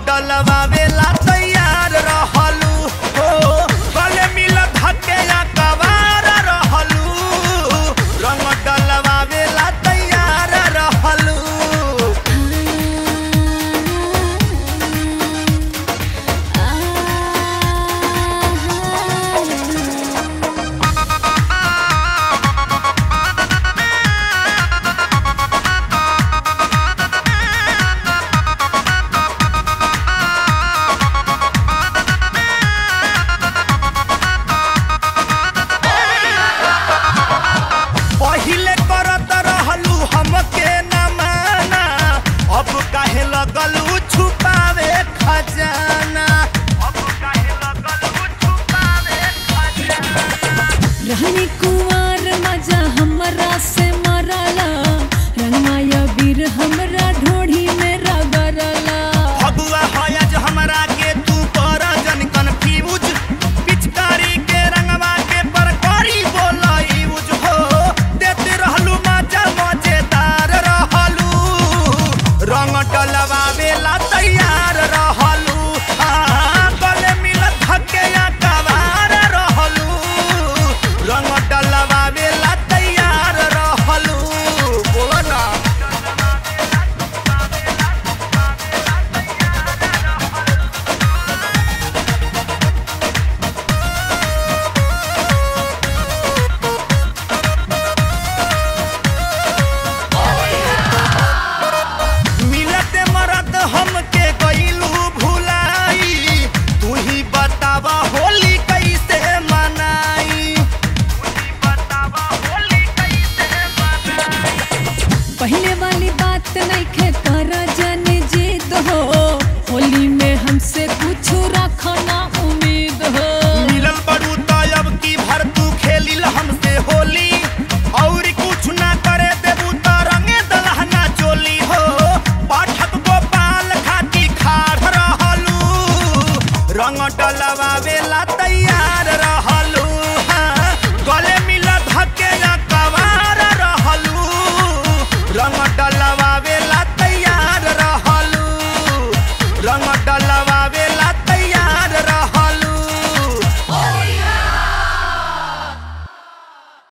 डलवावेला तैयार रहलू हो गले मिल धके या कवार रहलू रंग डलवावेला तैयार रहलू। पहिले करत रहलू हमके न माना अब काहे लगलू छुपावे खजाना अब काहे लगलू छुपावे खजाना। रहनी कुंवर मजा हमरा से मरला रंगमाया वीर हमरा ढोढ़ी में रगड़ला। फगुआ हयज हमरा के तू कर जन कन्फ्यूज पिचकारी के रंगवा के पर करी बोला यूज हो देते रहलू मजा मजेदार रहलू रंग डलवावेला तैयार रहलू गले मिल धके या कवार रहलू रंग डलवावेला तैयार रहलू। बोला ना मिलते मरद हमके गईलू भुलाई तू ही बतावा होली कैसे मनाई तू ही बतावा होली कैसे मनाई। पहले वाली बात नइखे कर जाने जिद हो होली में हमसे कुछ रखना उम्मीद हो। मिलल बड़ू तब की भर तू खेलिल हमसे होली और कुछ ना करे देबू त रंगे दलहना चोली हो पाठक गोपाल खाती खाड़ रहलू रंग डलवावेला तैयार